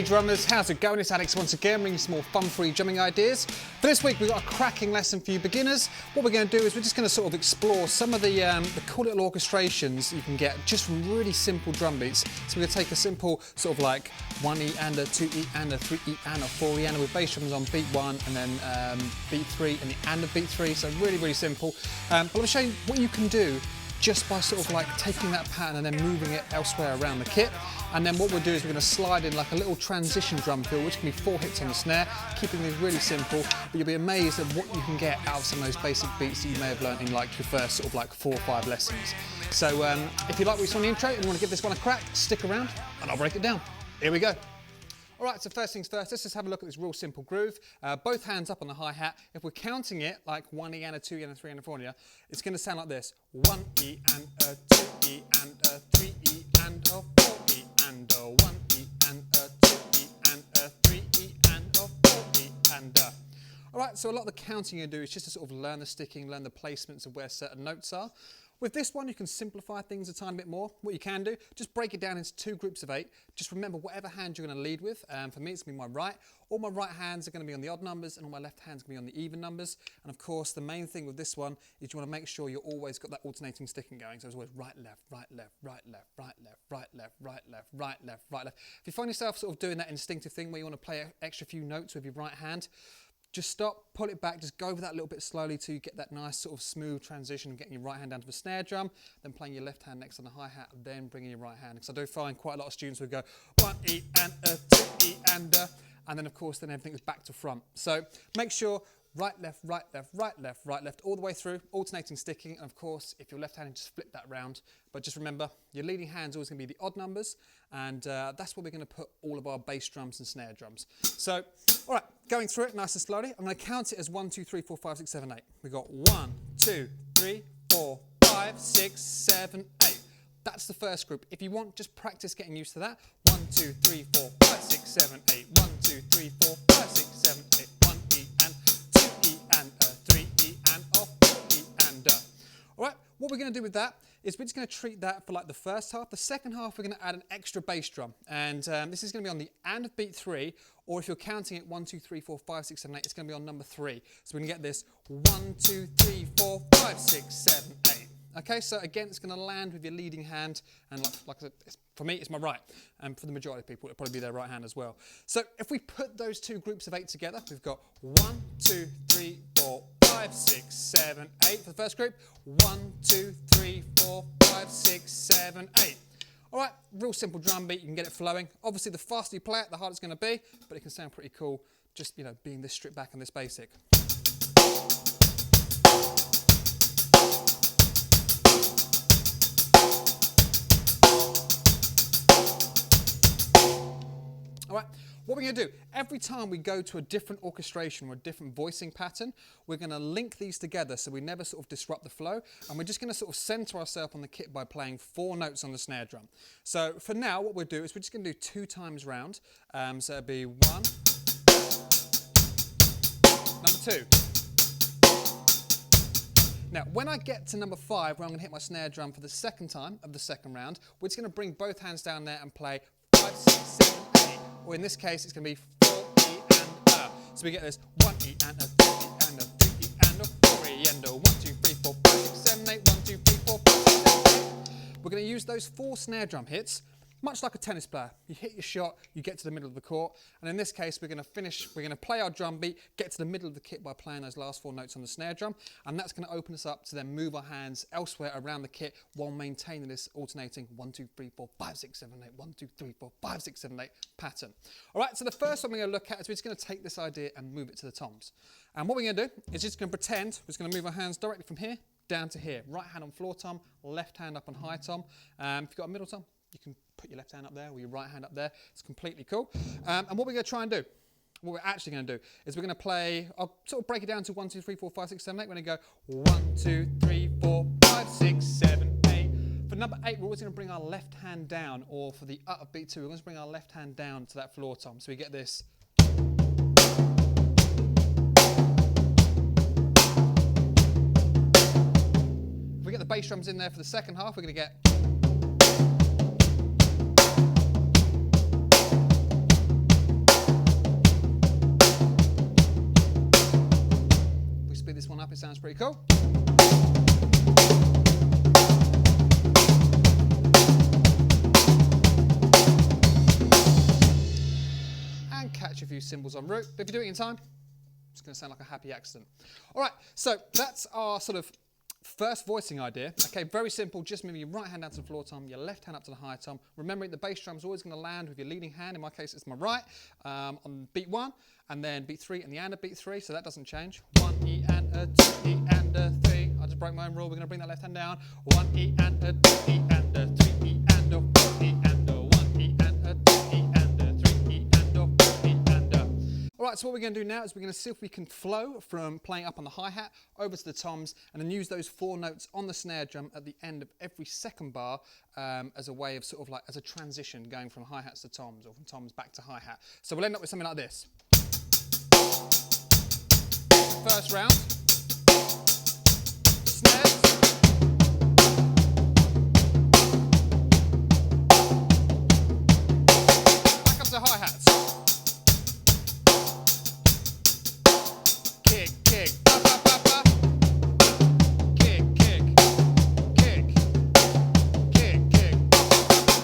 Hey drummers, how's it going? It's Alex once again, bringing some more fun-free drumming ideas. For this week, we've got a cracking lesson for you beginners. What we're going to do is we're just going to sort of explore some of the cool little orchestrations you can get just from really simple drum beats. So we're going to take a simple sort of like 1E and a 2E and a 3E and a 4E and with bass drums on beat 1 and then beat 3 and the and of beat 3. So really, really simple. But I'm going to show you what you can do just by sort of like taking that pattern and then moving it elsewhere around the kit. And then what we'll do is we're going to slide in like a little transition drum fill, which can be 4 hits on the snare, keeping these really simple, but you'll be amazed at what you can get out of some of those basic beats that you may have learnt in like your first sort of like 4 or 5 lessons. So if you like what you saw in the intro and you want to give this one a crack, stick around and I'll break it down. Here we go. All right, so first things first, let's just have a look at this real simple groove. Both hands up on the hi-hat. If we're counting it like 1E and a 2E and a 3 and a 4, it's going to sound like this. 1E and a 2E and a 3E and a 4E and a 1E and a 2E and a 3E and a 4E and a... All right, so a lot of the counting you do is just to sort of learn the sticking, learn the placements of where certain notes are. With this one, you can simplify things a tiny bit more. What you can do, just break it down into 2 groups of 8. Just remember whatever hand you're going to lead with. For me, it's going to be my right. All my right hands are going to be on the odd numbers and all my left hands are going to be on the even numbers. And of course, the main thing with this one is you want to make sure you're always got that alternating sticking going. So it's always right, left, right, left, right, left, right, left, right, left, right, left, right, left, right, left. If you find yourself sort of doing that instinctive thing where you want to play an extra few notes with your right hand, just stop, pull it back, just go over that a little bit slowly till you get that nice sort of smooth transition, getting your right hand down to the snare drum, then playing your left hand next on the hi-hat, then bringing your right hand. Because I do find quite a lot of students would go 1E and a 2E and then of course then everything is back to front. So make sure right, left, right, left, right, left, right, left, all the way through, alternating sticking, and of course, if you're left-handed, just flip that round. But just remember, your leading hand's always going to be the odd numbers, and that's where we're going to put all of our bass drums and snare drums. So, all right, going through it nice and slowly, I'm going to count it as 1, 2, 3, 4, 5, 6, 7, 8. We've got 1, 2, 3, 4, 5, 6, 7, 8. That's the first group. If you want, just practice getting used to that. 1, 2, 3, 4, 5, 6, 7, 8. 1, 2, 3, 4, 5, 6, 7, 8. 1E and 2E and a 3E and a 4E and a. All right, what we're going to do with that is we're just going to treat that for like the first half. The second half, we're going to add an extra bass drum. And this is going to be on the and of beat 3, or if you're counting it 1, 2, 3, 4, 5, 6, 7, 8, it's going to be on number 3. So we're going to get this 1, 2, 3, 4, 5, 6, 7, 8. Okay, so again, it's going to land with your leading hand, and like I said, for me, it's my right, and for the majority of people, it'll probably be their right hand as well. So if we put those 2 groups of 8 together, we've got 1, 2, 3, 4, 5, 6, 7, 8 for the first group. 1, 2, 3, 4, 5, 6, 7, 8. All right, real simple drum beat, you can get it flowing. Obviously, the faster you play it, the harder it's going to be, but it can sound pretty cool, just, you know, being this stripped back and this basic. All right, what we're going to do, every time we go to a different orchestration or a different voicing pattern, we're going to link these together so we never sort of disrupt the flow, and we're just going to sort of center ourselves on the kit by playing 4 notes on the snare drum. So for now, what we'll do is we're just going to do 2 times round. So it'll be 1, number 2. Now, when I get to number 5, where I'm going to hit my snare drum for the second time of the second round, we're just going to bring both hands down there and play 5, 6, 7, 8. Or in this case, it's going to be 4E and a. So we get this 1E and a 2E and a 3E and a 4E and a 1, 2, 3, 4, 5, 6, 7, 8, 1, 2, 3, 4, 5, 6, 7, 8. We're going to use those 4 snare drum hits, much like a tennis player. You hit your shot, you get to the middle of the court, and in this case, we're going to play our drum beat, get to the middle of the kit by playing those last 4 notes on the snare drum, and that's going to open us up to then move our hands elsewhere around the kit while maintaining this alternating 1, 2, 3, 4, 5, 6, 7, 8, 1, 2, 3, 4, 5, 6, 7, 8 pattern. All right, so the first one we're going to look at is we're just going to take this idea and move it to the toms. And what we're going to do is just going to pretend we're just going to move our hands directly from here down to here. Right hand on floor tom, left hand up on high tom. If you've got a middle tom, you can put your left hand up there or your right hand up there. It's completely cool. And what we're going to try and do, what we're actually going to do, is we're going to play, I'll sort of break it down to 1, 2, 3, 4, 5, 6, 7, 8. We're going to go 1, 2, 3, 4, 5, 6, 7, 8. For number 8, we're always going to bring our left hand down, or for the up of beat 2, we're going to bring our left hand down to that floor tom. So we get this. If we get the bass drums in there for the second half, we're going to get. sounds pretty cool. And catch a few cymbals en route. But if you do it in time, it's going to sound like a happy accident. All right, so that's our sort of first voicing idea. Okay, very simple. Just move your right hand down to the floor tom, your left hand up to the higher tom. Remembering the bass drum is always going to land with your leading hand. In my case, it's my right on beat 1, and then beat 3 and the and a beat 3, so that doesn't change. 1 E and a 2 E and a 3. I just broke my own rule. We're going to bring that left hand down. 1 E and a 2 E and a 3 E and a 4 E and a 1 E and a 2 E and a 3 E and a 4 E and a. All right, so what we're going to do now is we're going to see if we can flow from playing up on the hi-hat over to the toms and then use those 4 notes on the snare drum at the end of every second bar as a way of sort of like as a transition going from hi-hats to toms or from toms back to hi-hat. So we'll end up with something like this. First round, snares, back up to hi-hats. Kick, kick, ba ba ba ba. Kick, kick, kick, kick, kick,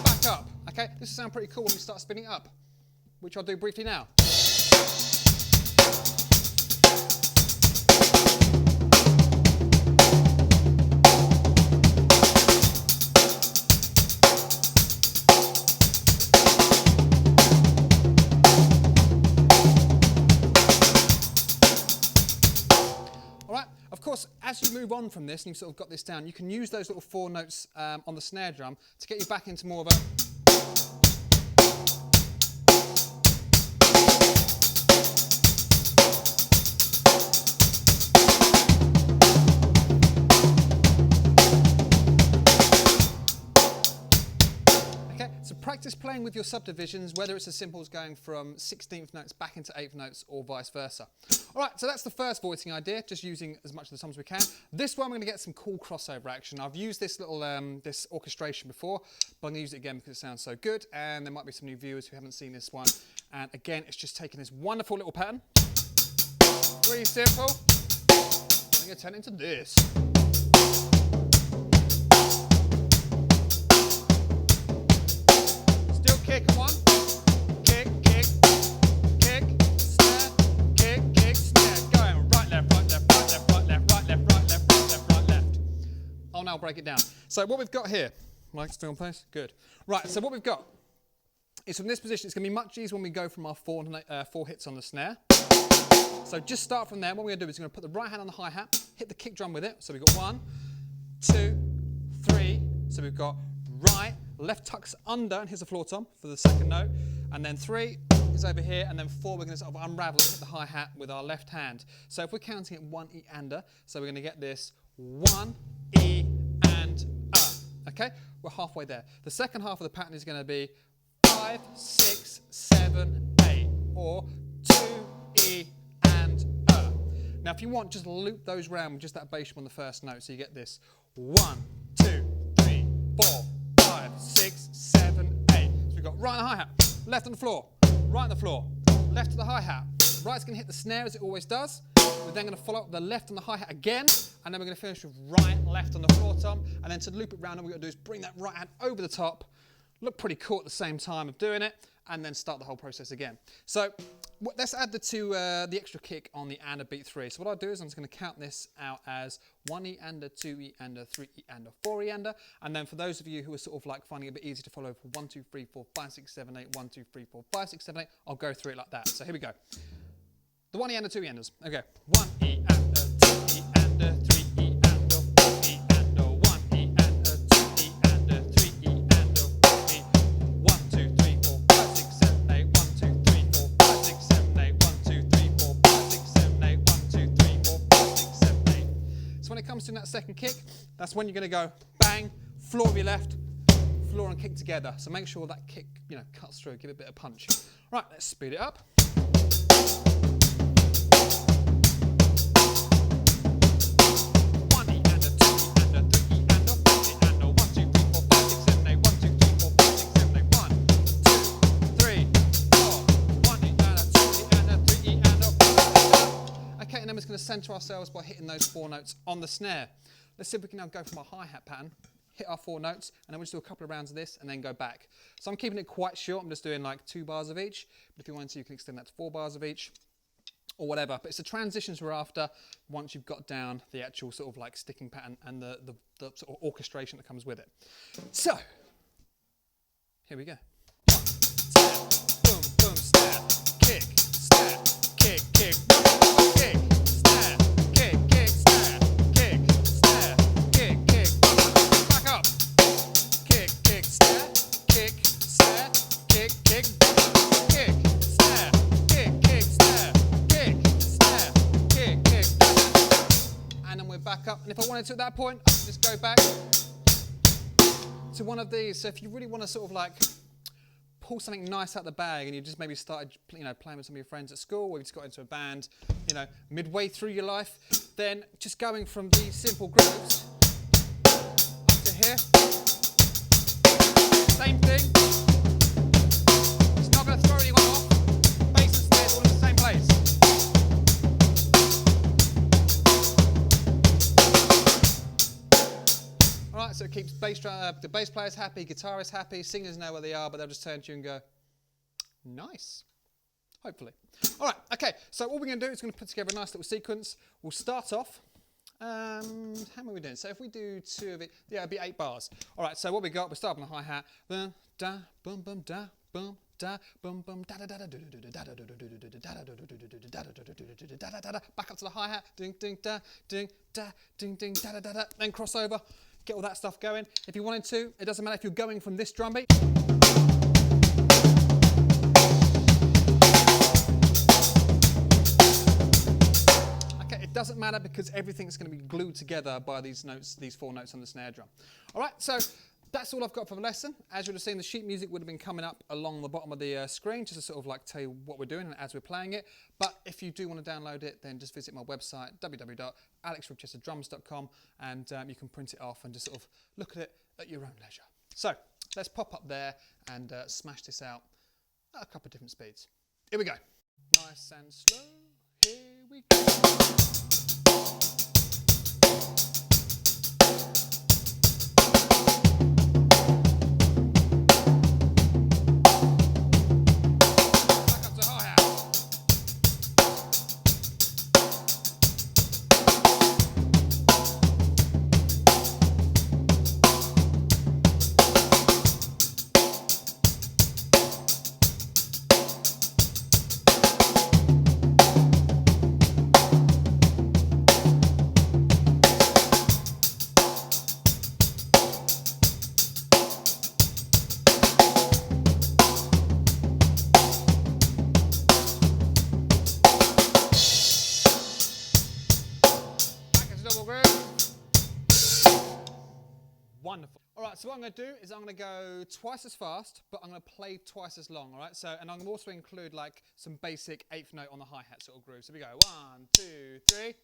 back up. Okay, this will sound pretty cool when we start spinning it up, which I'll do briefly now. Of course, as you move on from this and you've sort of got this down, you can use those little 4 notes on the snare drum to get you back into more of a... So practice playing with your subdivisions, whether it's as simple as going from 16th notes back into 8th notes or vice versa. All right, so that's the first voicing idea, just using as much of the toms as we can. This one we're going to get some cool crossover action. I've used this little this orchestration before, but I'm going to use it again because it sounds so good, and there might be some new viewers who haven't seen this one. And again, it's just taking this wonderful little pattern, really simple, and I'm going to turn it into this. Kick, 1, kick, kick, kick, snare, kick, kick, snare. Going right, left, right, left, right, left, right, left, right, left, right, left, right, left, right, left. I'll now break it down. So what we've got here, Mike's still in place? Good. Right, so what we've got is from this position, it's going to be much easier when we go from our 4 hits on the snare. So just start from there. What we're going to do is we're going to put the right hand on the hi-hat, hit the kick drum with it. So we've got 1, 2, 3. So we've got right, left tucks under and here's the floor tom for the second note, and then 3 is over here, and then 4 we're going to sort of unravel and hit the hi-hat with our left hand. So if we're counting it 1 E and a, so we're going to get this 1 E and a. Okay, we're halfway there. The second half of the pattern is going to be 5, 6, 7, 8, or 2 E and a. Now if you want, just loop those round with just that bass drum on the first note, so you get this 1, 2, 3, 4, 5, 6, 7, 8. So we've got right on the hi-hat, left on the floor, right on the floor, left to the hi-hat. Right's going to hit the snare as it always does. We're then going to follow up the left on the hi-hat again, and then we're going to finish with right, left on the floor tom, and then to loop it round, all we've got to do is bring that right hand over the top, look pretty cool at the same time of doing it, and then start the whole process again. So let's add the extra kick on the and a beat 3. So what I'll do is I'm just going to count this out as 1 E and a, 2 E and a, 3 E and a, 4 E and a, and then for those of you who are sort of like finding it a bit easy to follow for 1, 2, 3, 4, 5, 6, 7, 8, 1, 2, 3, 4, 5, 6, 7, 8, I'll go through it like that. So here we go. The 1 E and a, 2 E anders. Okay. 1 E and a, 2 E and a, 3 E and a, 4 E and a, 1 E and a, 2 E and a, 3 E and a, 4 E. 1, 2, 3, 4, 5, 6, 7, 8, 1, 2, 3, 4, 5, 6, 7, 8, 1, 2, 3, 4, 5, 6, 7, 8, 1, 2, 3, 4, 5, 6, 7, 8. So when it comes to that second kick, that's when you're going to go bang, floor of your left, floor and kick together. So make sure that kick, cuts through, give it a bit of punch. Right, let's speed it up. And then we're just going to centre ourselves by hitting those 4 notes on the snare. Let's see if we can now go from our hi-hat pattern, hit our 4 notes, and then we'll just do a couple of rounds of this and then go back. So I'm keeping it quite short. I'm just doing like 2 bars of each. But if you want to, you can extend that to 4 bars of each or whatever. But it's the transitions we're after once you've got down the actual sort of like sticking pattern and the sort of orchestration that comes with it. So, here we go. 1, snare, boom, boom, snare, kick, snare, kick, kick, kick, snare, kick, kick, snare, kick, snare, kick, kick, back up, kick, kick, snare, kick, snare, kick, kick, kick, snare, kick, kick, snare, kick, snare, kick, kick, and then we're back up. And if I wanted to at that point, I can just go back to one of these. So if you really want to sort of like pull something nice out the bag and you just maybe started, you know, playing with some of your friends at school, or you just got into a band, you know, midway through your life, then just going from these simple grooves up to here, same thing. It's not going to throw anyone off. Bass and snare all in the same place. Alright, so it keeps the bass players happy, guitarists happy, singers know where they are, but they'll just turn to you and go, nice. Hopefully. Alright, okay, so what we're going to do is we're going to put together a nice little sequence. We'll start off, how many are we doing? So if we do 2 of it, yeah, it'll be 8 bars. Alright, so what we got, we'll start on the hi-hat, boom, da, boom, boom, da, boom, da, boom, boom, da, da, da, da, da, da, da, back up to the hi-hat, ding, ding, da, ding, da, ding, ding, da, da, da, da, then cross over. Get all that stuff going. If you wanted to, it doesn't matter if you're going from this drum beat. Okay, it doesn't matter because everything's going to be glued together by these notes, these 4 notes on the snare drum. All right, so that's all I've got for the lesson. As you would have seen, the sheet music would have been coming up along the bottom of the screen, just to sort of like tell you what we're doing as we're playing it. But if you do want to download it, then just visit my website, www.alexribchesterdrums.com, and you can print it off and just sort of look at it at your own leisure. So let's pop up there and smash this out at a couple of different speeds. Here we go. Nice and slow. Here we go. Wonderful. All right, so what I'm going to do is I'm going to go twice as fast, but I'm going to play twice as long, all right? So, and I'm going to also include like some basic 8th note on the hi-hat sort of groove. So we go 1, 2, 3.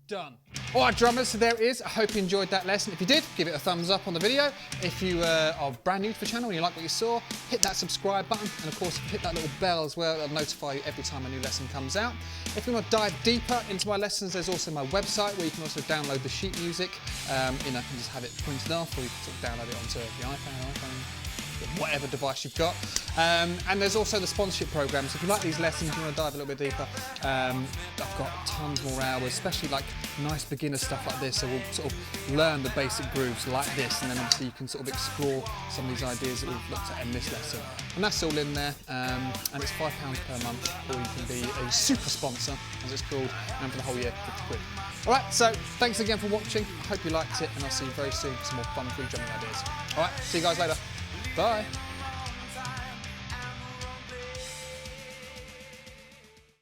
Done. All right, drummers, so there it is. I hope you enjoyed that lesson. If you did, give it a thumbs up on the video. If you are brand new to the channel and you like what you saw, hit that subscribe button. And of course, hit that little bell as well. It'll notify you every time a new lesson comes out. If you want to dive deeper into my lessons, there's also my website where you can also download the sheet music. You know, you can just have it printed off, or you can sort of download it onto the iPhone, whatever device you've got. And there's also the sponsorship program. So if you like these lessons, you want to dive a little bit deeper, I've got tons more hours, especially like nice beginner stuff like this. So we'll sort of learn the basic grooves like this, and then obviously you can sort of explore some of these ideas that we've looked at in this lesson. And that's all in there, and it's £5 per month, or you can be a super sponsor, as it's called, and for the whole year, 50 quid. All right, so thanks again for watching. I hope you liked it, and I'll see you very soon for some more fun free drumming ideas. All right, see you guys later. Bye.